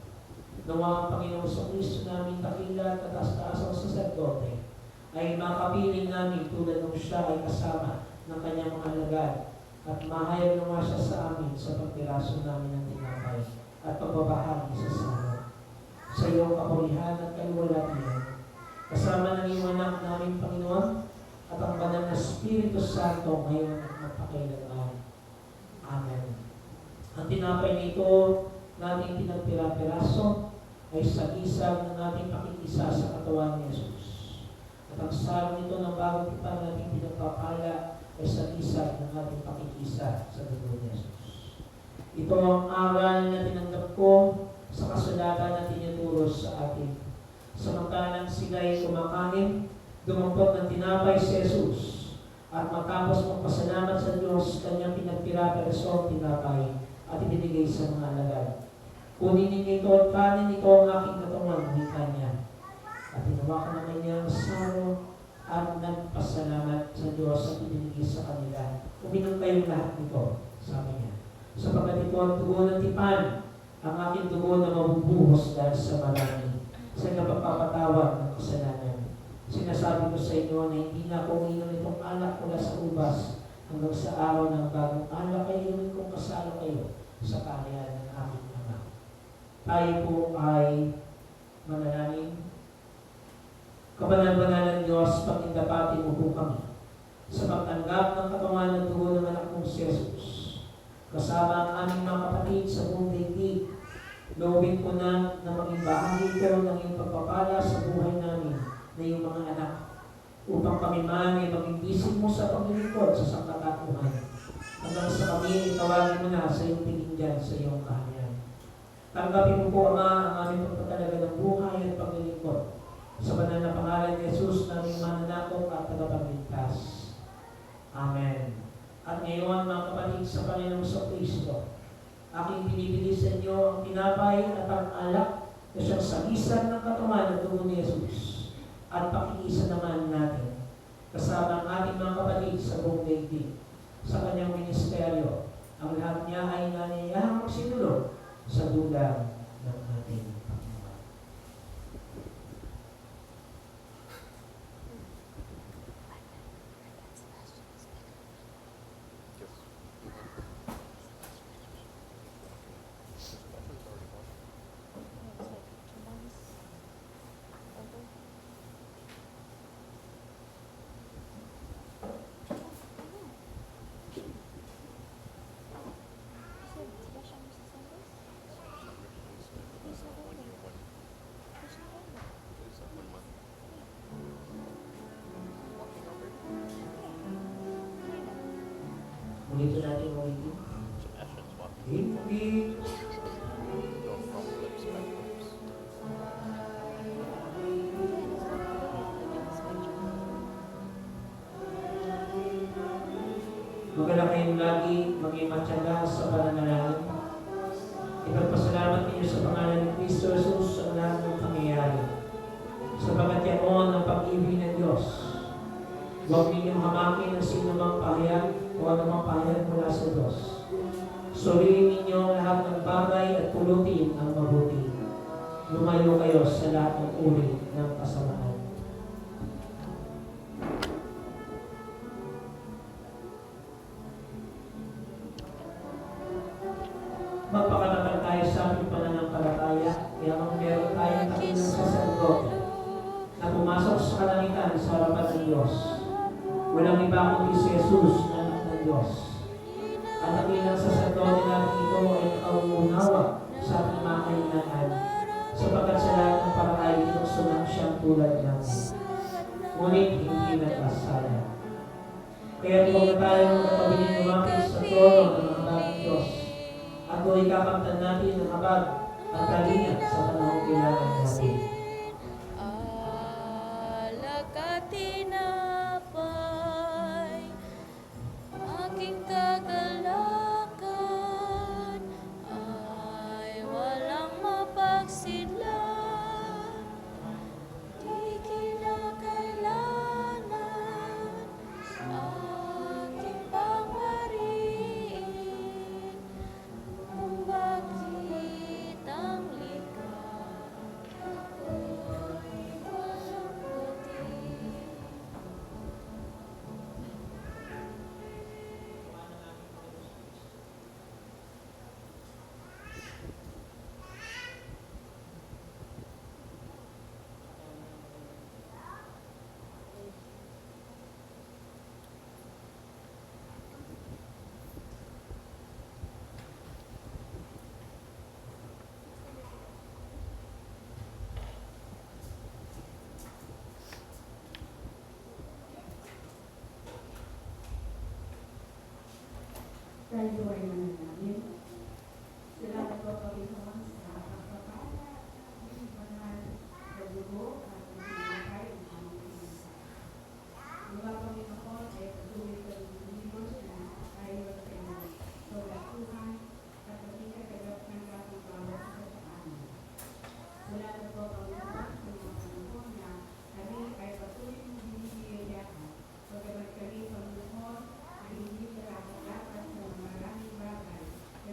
nawa ang Panginoong Kristo namin dakila at kataas-taas ang saserdote ay makapiling namin tulad ng siya ay kasama ng kanyang mga alagad at mahayag nawa siya sa amin sa pagpiraso namin ng tinapay at pagbabahagi sa sala. Sa iyong kapulihan at kaluwalhatian, kasama ng iyong anak namin Panginoon at ang banal na Espiritu Santo ngayon at magpakailanman. Amen. Ang tinapay nito nating pinagpira-piraso ay sagisag ng ating pakikisa sa katawan ni Jesus. At ang salo nito ng bagong tipan nating pinagpapala ay sagisag ng ating pakikisa sa dugo ni Jesus. Ito ang aral na tinanggap ko sa kasulatan na tinuturo sa atin. Samantalang sila ay kumakain, dumampot ng tinapay si Jesus at matapos magpasalamat sa Diyos, kanyang pinagpira-piraso ang tinapay at ibinigay sa mga alagad. Kunin ninyo ito at kanin, ito ang aking katawan, wika niya. At tinawakan naman niya ang saro at nagpasalamat sa Diyos at ibinigay sa kanila. Uminom kayong lahat nito, sabi niya. Sapagkat ito ang dugo ng tipan, ang aking dugo na mabubuhos dahil sa marami, sa kapagpapatawad ng kasalanan. Sinasabi ko sa inyo na hindi na ako uminom itong alak mula sa ubas hanggang sa araw ng bagong alak ay inumin kong kasalo kayo sa kaharian ng aking Ama. Tayo po ay manalangin. Kabanal-banalan Diyos, pag-indapati mo po kami sa pagtanggap ng katawan ng dugo ng anak mong si Jesus. Kasama ang aming mga kapatid sa buong daigdig, loobin ko na maging bahagi ito ng iyong pagpapala sa buhay namin na iyong mga anak, upang kami man ay maging bisig mo sa paglilingkod sa sangkatauhan, hanggang sa kami ay tawagin mo na sa iyong tingin sa iyong kaharian. Tanggapin mo po, Ama, ang aming pagpapalaga ng buhay at paglilingkod sa banal na pangalan ni Jesus, naming mananakop at tagapagligtas. Amen. At ngayon, mga kapatid sa Panginoong Kristo, aking binibili sa inyo ang tinapay at ang alak na siyang sagisan ng katawan ng dugo ni Jesus at pakikisa naman natin kasama ang ating mga kapatid sa buong daigdig sa kanyang ministeryo. Ang lahat niya ay nangyayahang magsinulog sa dulang ng ating Panginoon. Ulitin natin ulitin. Hindi. Maganda kayong lagi maging matyaga sa pananalangin. Ipagpasalamat ninyo sa pangalan ni Kristo Jesus sa lahat ng pangyayari. Sapagat yaon ang pag-ibig ng Diyos. Huwag ninyong hamakin ang sino mang pahayag o anumang pahayag mula sa Diyos. Suriin ninyo ang lahat ng bagay at pulutin ang mabuti. Lumayo kayo sa lahat ng uri ng kasamaan. Walang iba kundi si Jesus na anak ng Diyos. At ang ilang saserdote natin ito ay nakauunawa sa ating mga kailangan, sapagkat sa lahat ng paraan tinukso ng siyang tulad natin. Ngunit hindi nagkasala. Kaya huwag na tayong magkatabiling lumapit sa trono ng mga bagong Diyos at huwag ikakamtan natin ang habag at kalinga sa panahong kailangan natin. Alakatinapay, aking kagalakan ay walang mapagsidlan. Di kinakailangan aking pangariin kung bakit ang likha ako'y walang buti. Tayo po ay mananangin. Salamat po Panginoon sa pagpapala, ang banal na dugo at ang sinakay ng aming pinagsasabi. Mga Panginoon ay patuloy kang lumimos na tayo at kayo sa latuhan at maging kagagap ng ating bawat isa sa amin. Salamat po Panginoon sa mga panahon na kami ay patuloy mong binibiyayaan pagkamat kami Panginoon ay hindi dapat sa maraming bagay na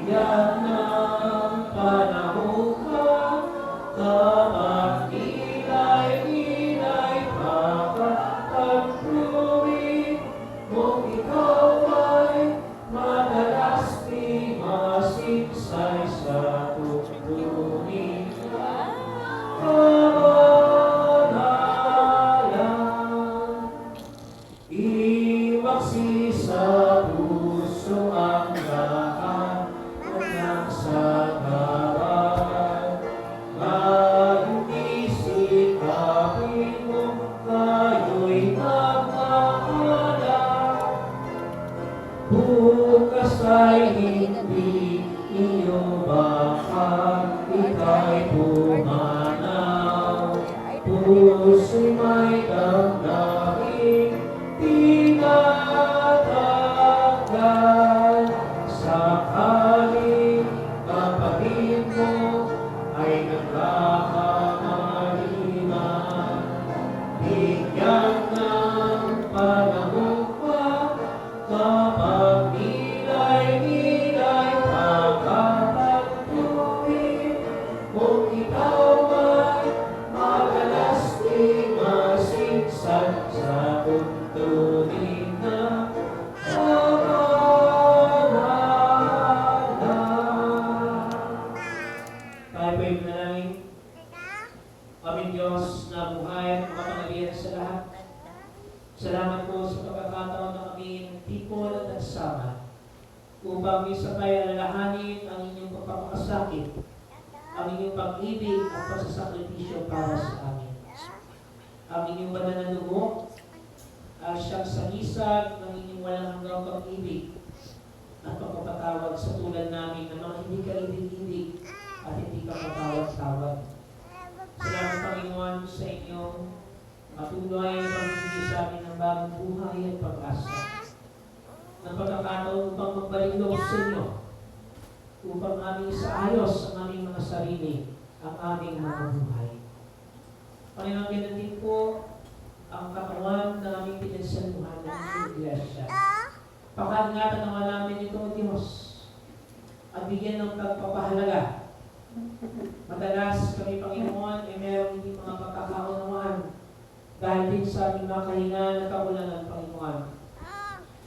Tiyak ng panahon ka, kapag nilay-nilay makakapagluwi, kung ikaw ay madalas di masiksay sa tutunin ka. Kabanalan, iwaksi sa puso ang lahat ng sagaran. Ngayong isikapin mo, kayo'y magmamahala. Bukas ay hindi iyo baka ika'y pumanaw. Puso'y may damdamin tinatanggal. Sakaling kapatid mo ay nagkakamali man, bigyan ng panahon pa, kapag nilay-nilay makakapagluwi, kung ikaw ay madalas di masiksat sa tuntunin na kabanalan. Tayo po'y manalangin. Aming Diyos na buhay at makapangyarihan sa lahat. Salamat po sa pagkakataon na kami nagtipon at nagsama upang isabay alalahanin ang inyong pagpapakasakit, ang inyong pag-ibig at pagsasakripisyo para sa amin. Ang inyong banal na dugo ay siyang sagisag ng inyong walang hanggang pag-ibig at pagpapatawad sa tulad namin na mga hindi ka-ibig-ibig at hindi ka patawad-tawad. Salamat Panginoon sa inyong patuloy na pagbibigay sa amin ng bagong buhay at pag-asa. Ng pagkakataon upang magbalik loob sa inyo, upang aming isaayos ang aming mga sarili, ang aming mga buhay. Panginoon, ganun din po ang katawan ng aming pinagsaluhan ng inyong iglesia. Pakaingatan naman namin ito, O Diyos, at bigyan ng pagpapahalaga. Madalas kami, Panginoon, ay mayroong hindi mga pagkakaunawaan dahil din sa aming mga kahinaan at kakulangan, Panginoon.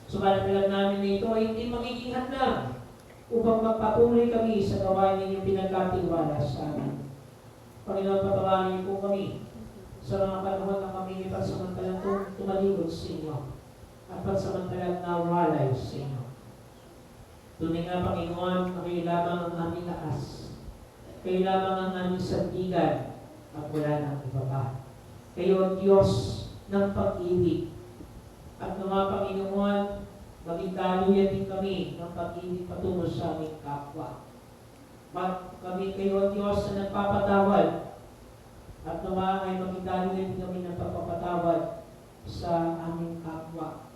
Sumalat lang namin na ito ay hindi magiging hadlang upang magpatuloy kami sa gawain ninyong pinagkatiwala sa amin. Panginoon, patawarin niyo po kami sa mga panahon na kami ay pansamantalang tumalikod sa inyo at pansamantalang nawalay sa inyo. Tunay nga, Panginoon, na kayo lamang ang aming lakas. Kayo lamang ang aming sandigan at wala nang iba pa. Kayo ang Diyos ng pag-ibig. At mga Panginoon, maging daluyan din kami ng pag-ibig patungo sa aming kapwa. Kami kayo ang Diyos na nagpapatawad. At nawa ay maging daluyan din kami ng pagpapatawad sa aming kapwa.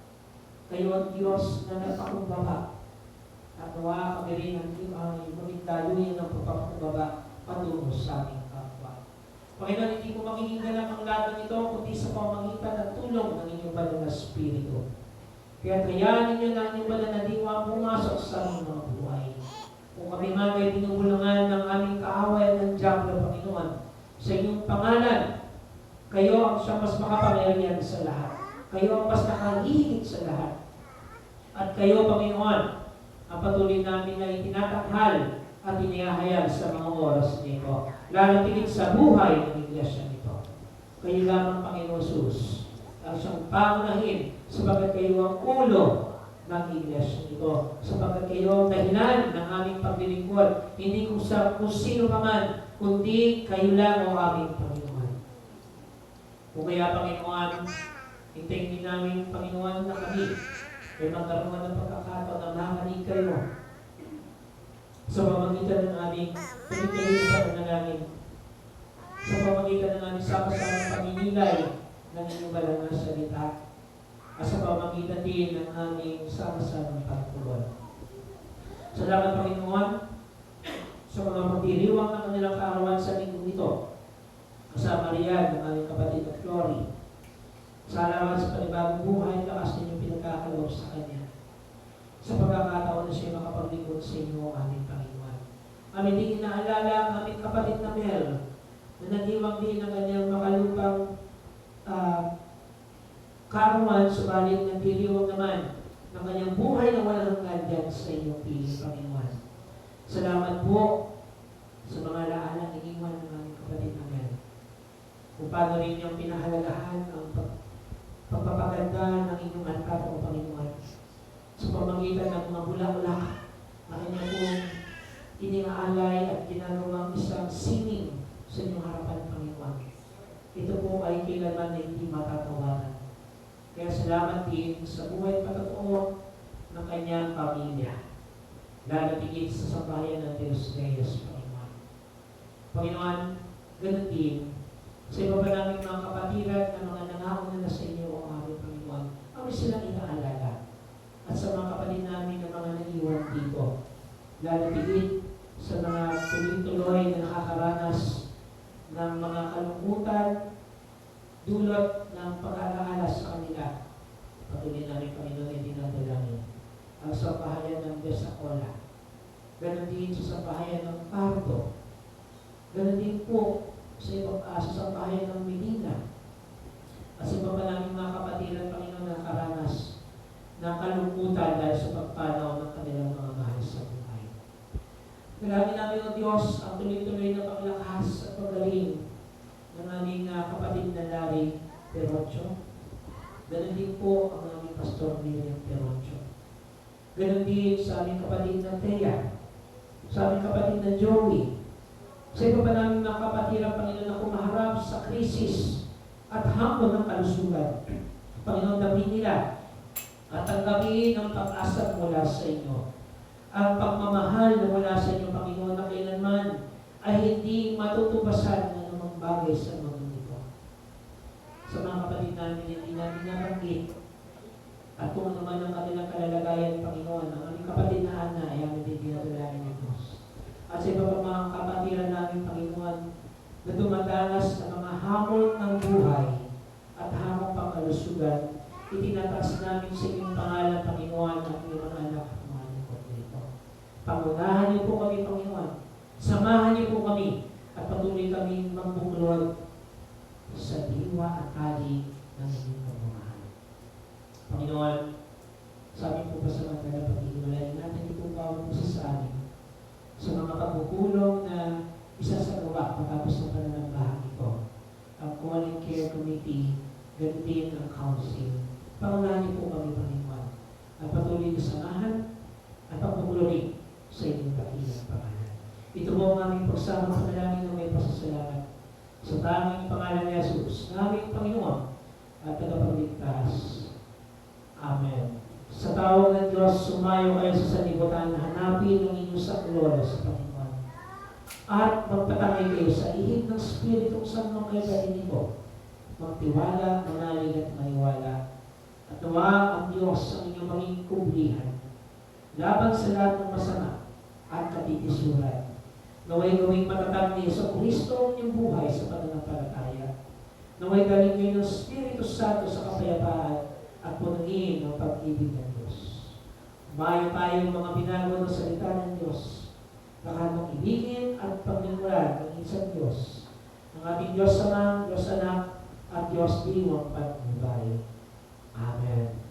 Kayo ang Diyos na nagpakumbaba. At nawa kami rin ang maging daluyan ng pagpapakumbaba patungo sa aming kapwa. Panginoon, hindi ko magiging ganap ang lahat ng ito, kundi sa pamamagitan at tulong ng inyong banal na Espiritu. Kaya kayaan ninyo na inyong banal na diwa pumasok sa aming mga buhay. Kung kami man ay binubulungan ng aming kaaway at ng Diablo, Panginoon, sa inyong pangalan, kayo ang siyang mas makapangyarihan sa lahat. Kayo ang mas nakahihigit sa lahat. At kayo, Panginoon, ang patuloy namin na itinatanghal at inihahayag sa mga oras nito. Lalo tingin sa buhay ng iglesia nito. Kayo lamang, Panginoon Jesus, ang siyang pangunahin sapagat kayo ang ulo ng iglesia nito. Sapagat kayo ang dahilan ng aming paglilingkod. Hindi kung sino pa man, kundi kayo lang o aming Panginoon. Kung kaya, Panginoon, hintayin din namin, Panginoon, na kami ay magkaroon ng pagkakataon na mahalig kayo sa pamamagitan ng aming pagkikilala sa panalangin, sa pamamagitan ng aming sama-sama paninilay ng inyong banal na salita, at sa pamamagitan din ng aming sama-sama pagtulog. Salamat, Panginoon, sa mga magdiriwang ng kanilang kaarawan sa lingkong ito, kasama riyan ng aming kapatid na Flory. Salamat sa panibagong buhay, lakas ninyong pinagkakaloob sa Kanya. sa pagkakataon na siya makapaglingkod sa inyo, aming Panginoon. Amin din inaalala ang aming kapatid na Mel, na nag-iwang din ang kanyang makalupang karuan, subalit nagdiriwang naman ng kanyang buhay na walang hanggan dyan sa inyong piling, Panginoon. Salamat po sa mga laalang iniwan ng aming kapatid na Mel. Kung paano rin niyang pinahalagahan ang pagpapaganda ng inyong altar o Panginoon. Sa pamagitan ng mga bula-ulak, na kanya pong iniaalay at ginagawang isang sining sa inyong harapan, Panginoon. Ito po ay kailanman na hindi matatawaran. Kaya salamat din sa buhay patotoo ng kanyang pamilya. Lalapigit sa sambahayan ng Diyos Reyes, Panginoon. Panginoon, ganun din sa iba pa namin mga kapatiran na mga nangauna na sa inyo, o aming Panginoon, amin silang inaalala. At sa mga kapatid namin na mga naiwan dito, lalapigit sa mga tuloy-tuloy na nakakaranas ng mga kalungkutan, dulot ng pag-aalaala sa kanila. Patuloy namin, Panginoon, ay dinadalangin ang sambahayan ng Besacola. Ganon din sa sambahayan ng Pardo. Ganon din po sa sambahayan ng Medina. At sa iba pa namin mga kapatiran, Panginoon, na karanas ng kalungkutan dahil sa pagpanaw ng kanilang mga mahal sa buhay. Dalangin namin, O Diyos, ang tuloy-tuloy na paglakas at pagaling ng aming kapatid na Larry Perocho. Ganon din po ang aming Pastor Miriam Perocho. Ganon din sa aming kapatid na Thea, sa aming kapatid na Joey, sa iba pa namin mga kapatiran, Panginoon, na kumaharap sa krisis at hamon ng kalusugan. Panginoon, damin nila at tanggapin ang pag-asa mula sa inyo. Ang pagmamahal na mula sa inyo, Panginoon, na kailanman ay hindi matutubasan ng anumang bagay sa mundo nito. Sa mga kapatid namin, hindi namin nabanggit. At kung naman ang kanilang kalalagayan, Panginoon, ang aming kapatid na Ana ay aming dinadalangin ng Diyos. At sa iba pa mga kapatiran namin, Panginoon, na dumadanas sa mga hamon ng buhay at hamon pang kalusugan, itinataas namin sa inyong pangalan, Panginoon, at inyong mga anak at mga lingkod dito. Pangunahan niyo po kami, Panginoon. Samahan niyo po kami at patuloy kami magbuklod sa diwa at tali ng inyong pagmamahal. Panginoon, sa amin po pa sa mga pag-iwalay natin, ito po bawat po sa amin sa mga pagkukulong na isasagawa patapos ng pananambahan ito. Ang Calling Care Committee, ganun din ang Council. Pangunahan niyo po kami, Panginoon, at patuloy na samahan at pagpupulori sa inyong dakilang pangalan. Ito po ang aming pagsama sa panalangin na may pasasalamat sa tanging pangalan ni Jesus, naming Panginoon at tagapagligtas. Amen. Sa tawag ng Diyos, sumayo kayo sa sanlibutan, hanapin ang inyong saklola sa Panginoon. At magpatangay kayo sa ihip ng Spiritong Santo kayo galing magtiwala, manalig at maniwala. At nawa ang Diyos ang inyong maging kublihan laban sa lahat ng masama at katitisuran. Naway gawing matatag ni Yesu Kristo ang inyong buhay sa pananampalataya. Naway galing ngayon ng Espiritu Santo sa kapayapaan at punangin ang pag-ibig ng Diyos. Umayo tayong mga binago ng salita ng Diyos, nakahandang ibigin at paglingkuran ng isang Diyos, ang ating Diyos Ama, Diyos Anak, at Diyos Diwang Patnubay. Amen.